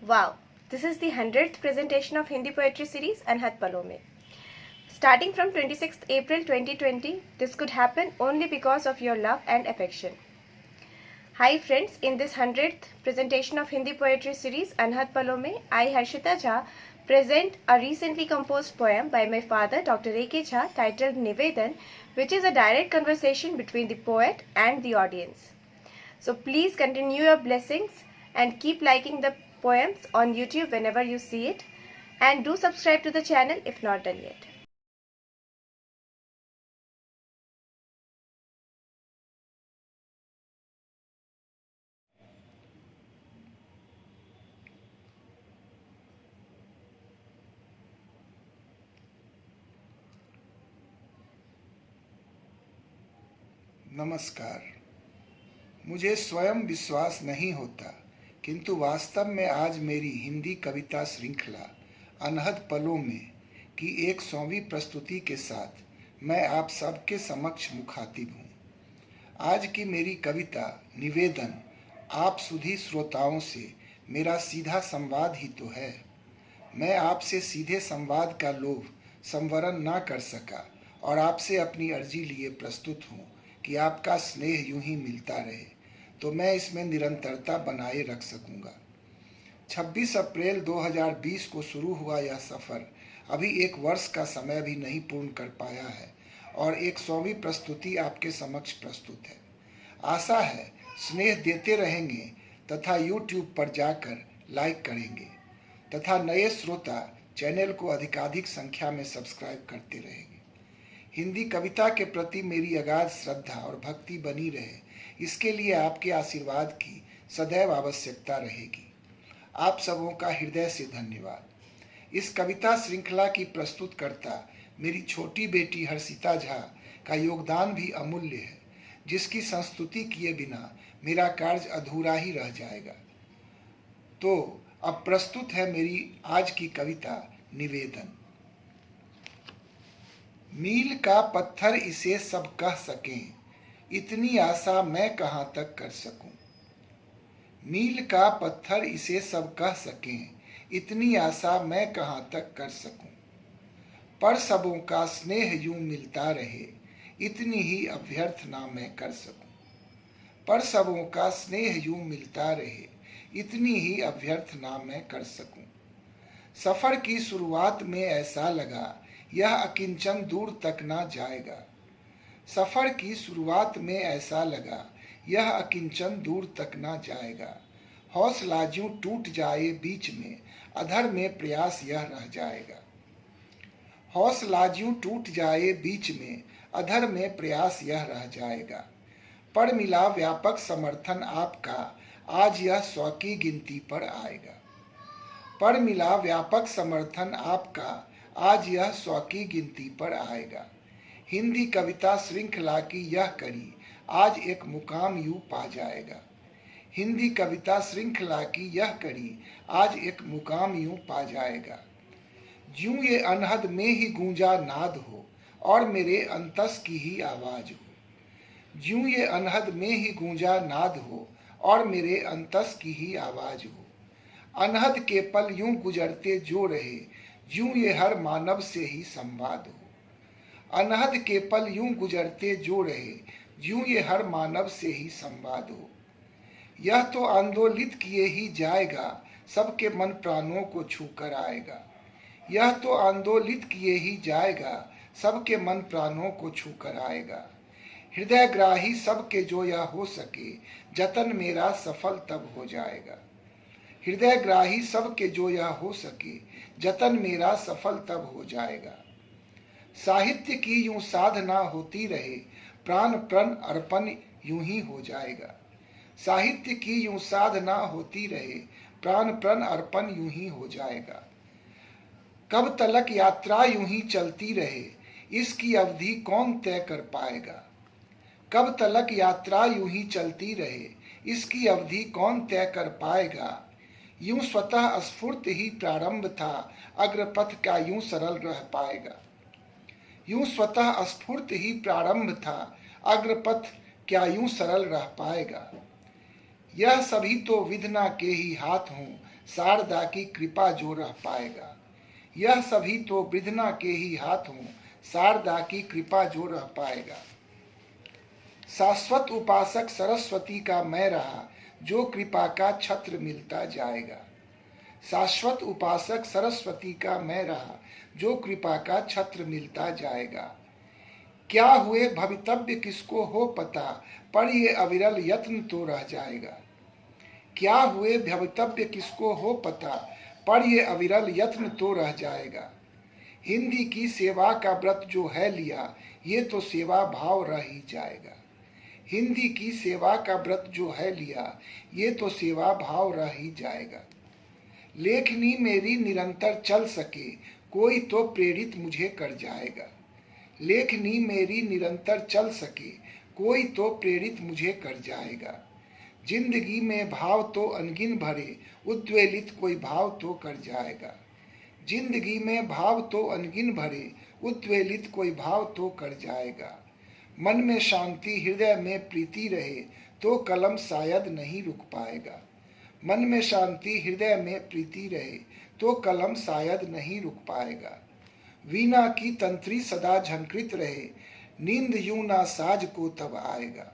Wow, this is the 100th presentation of Hindi poetry series Anhat Palo Mein. Starting from 26th April 2020, this could happen only because of your love and affection. Hi friends, in this 100th presentation of Hindi poetry series Anhat Palo Mein, I, Harshita Jha, present a recently composed poem by my father Dr. A.K. Jha titled Nivedan, which is a direct conversation between the poet and the audience. So please continue your blessings and keep liking the poems on YouTube whenever you see it, and do subscribe to the channel if not done yet. नमस्कार। मुझे स्वयं विश्वास नहीं होता, किंतु वास्तव में आज मेरी हिंदी कविता श्रृंखला अनहद पलों में की 100वीं प्रस्तुति के साथ मैं आप सबके समक्ष मुखातिब हूँ। आज की मेरी कविता निवेदन आप सुधी श्रोताओं से मेरा सीधा संवाद ही तो है। मैं आपसे सीधे संवाद का लोभ संवरण ना कर सका और आपसे अपनी अर्जी लिए प्रस्तुत हूँ कि आपका स्नेह यूं ही मिलता रहे, तो मैं इसमें निरंतरता बनाए रख सकूंगा। 26 अप्रैल 2020 को शुरू हुआ यह सफ़र अभी 1 वर्ष का समय भी नहीं पूर्ण कर पाया है और 100वीं प्रस्तुति आपके समक्ष प्रस्तुत है। आशा है स्नेह देते रहेंगे तथा YouTube पर जाकर लाइक करेंगे तथा नए श्रोता चैनल को अधिकाधिक संख्या में सब्सक्राइब करते रहेंगे। हिंदी कविता के प्रति मेरी अगाध श्रद्धा और भक्ति बनी रहे, इसके लिए आपके आशीर्वाद की सदैव आवश्यकता रहेगी। आप सबों का हृदय से धन्यवाद। इस कविता श्रृंखला की प्रस्तुतकर्ता मेरी छोटी बेटी हर्षिता झा का योगदान भी अमूल्य है, जिसकी संस्तुति किए बिना मेरा कार्य अधूरा ही रह जाएगा। तो अब प्रस्तुत है मेरी आज की कविता निवेदन। मील का पत्थर इसे सब कह सकें, इतनी आशा मैं कहाँ तक कर सकूं। मील का पत्थर इसे सब कह सकें, इतनी आशा मैं कहाँ तक कर सकूं। पर सबों का स्नेह यूं मिलता रहे, इतनी ही अभ्यर्थ ना मैं कर सकूं। पर सबों का स्नेह यूं मिलता रहे, इतनी ही अभ्यर्थ ना मैं कर सकूं। सफर की शुरुआत में ऐसा लगा यह अकिंचन दूर तक ना जाएगा। सफर की शुरुआत में ऐसा लगा यह अकिंचन दूर तक ना जाएगा। हौसला यूं टूट जाए बीच में, अधर में प्रयास यह रह जाएगा। हौसला यूं टूट जाए बीच में, अधर में प्रयास यह रह जाएगा। पर मिला व्यापक समर्थन आपका, आज यह 100 की गिनती पर आएगा। पर मिला व्यापक समर्थन आपका, आज यह 100 की गिनती पर आएगा। हिंदी कविता श्रृंखला की यह कड़ी आज एक मुकाम यूं पा जाएगा। हिंदी कविता श्रृंखला की यह कड़ी आज एक मुकाम यूं पा जाएगा। ज्यों ये अनहद में ही गूंजा नाद हो और मेरे अंतस की ही आवाज हो। ज्यों ये अनहद में ही गूंजा नाद हो और मेरे अंतस की ही आवाज हो। अनहद के पल यूं गुजरते जो रहे, यूं ये हर मानव से ही संवाद हो। अनहद के पल यूं गुजरते जो रहे, यूं ये हर मानव से ही संवाद हो। यह तो आंदोलित किए ही जाएगा, सबके मन प्राणों को छू कर आएगा। यह तो आंदोलित किए ही जाएगा, सबके मन प्राणों को छू कर आएगा। हृदय ग्राही सबके जो यह हो सके, जतन मेरा सफल तब हो जाएगा। हृदय ग्राही सबके जो यह हो सके, जतन मेरा सफल तब हो जाएगा। साहित्य की यूं साधना होती रहे, प्राण प्रण अर्पण यूं ही हो जाएगा। साहित्य की यूं साधना होती रहे, प्राण प्रण अर्पण यूं ही हो जाएगा। कब तलक यात्रा यूं ही चलती रहे, इसकी अवधि कौन तय कर पाएगा। कब तलक यात्रा यूं ही चलती रहे, इसकी अवधि कौन तय कर पाएगा। यूं स्वतः स्फूर्त ही प्रारंभ था, अग्रपथ क्या यूं सरल रह पाएगा। यूं स्वतः स्फूर्त ही प्रारंभ था, अग्रपथ क्या यूं सरल रह पाएगा। यह सभी तो विधना के ही हाथ हों, शारदा की कृपा जो रह पाएगा। यह सभी तो वृधना के ही हाथ हों, शारदा की कृपा जो रह पाएगा। शाश्वत उपासक सरस्वती का मैं रहा, जो कृपा का छत्र मिलता जाएगा। शाश्वत उपासक सरस्वती का मैं रहा, जो कृपा का छत्र मिलता जाएगा। क्या हुए भवितव्य किसको हो पता, पर ये अविरल यत्न तो रह जाएगा। क्या हुए भवितव्य किसको हो पता, पर ये अविरल यत्न तो रह जाएगा। हिंदी की सेवा का व्रत जो है लिया, ये तो सेवा भाव रह ही जाएगा। हिंदी की सेवा का व्रत जो है लिया, ये तो सेवा भाव रह ही जाएगा। लेखनी मेरी निरंतर चल सके, कोई तो प्रेरित मुझे कर जाएगा। लेखनी मेरी निरंतर चल सके, कोई तो प्रेरित मुझे कर जाएगा। जिंदगी में भाव तो अनगिन भरे, उद्वेलित कोई भाव तो कर जाएगा। जिंदगी में भाव तो अनगिन भरे, उद्वेलित कोई भाव तो कर जाएगा। मन में शांति हृदय में प्रीति रहे, तो कलम शायद नहीं रुक पाएगा। मन में शांति हृदय में प्रीति रहे, तो कलम शायद नहीं रुक पाएगा। वीणा की तंत्री सदा झंकृत रहे, नींद यूं ना साज को तब आएगा।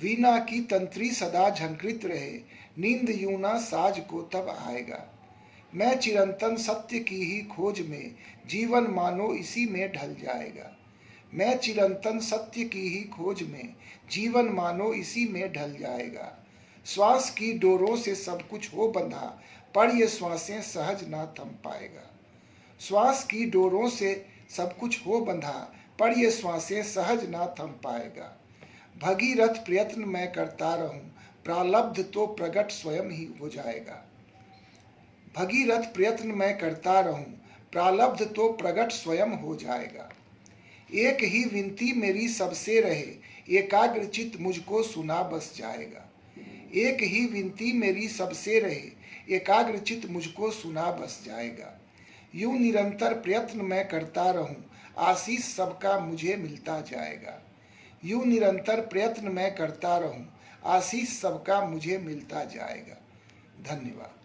वीणा की तंत्री सदा झंकृत रहे, नींद यूं ना साज को तब आएगा। मैं चिरंतन सत्य की ही खोज में, जीवन मानो इसी में ढल जाएगा। मैं चिरंतन सत्य की ही खोज में, जीवन मानो इसी में ढल जाएगा। श्वास की डोरों से सब कुछ हो बंधा, पर ये श्वासें सहज ना थम पाएगा। श्वास की डोरों से सब कुछ हो बंधा, पर ये श्वासें सहज ना थम पाएगा। भगीरथ प्रयत्न मैं करता रहूं, प्रारब्ध तो प्रकट स्वयं ही हो जाएगा। भगीरथ प्रयत्न मैं करता रहूं, प्रारब्ध तो प्रकट स्वयं हो जाएगा। एक ही विनती मेरी सबसे रहे, एकाग्रचित मुझको सुना बस जाएगा। एक ही विनती मेरी सबसे रहे, एकाग्रचित मुझको सुना बस जाएगा। यूं निरंतर प्रयत्न मैं करता रहूं, आशीष सबका मुझे मिलता जाएगा। यूं निरंतर प्रयत्न मैं करता रहूं, आशीष सबका मुझे मिलता जाएगा। धन्यवाद।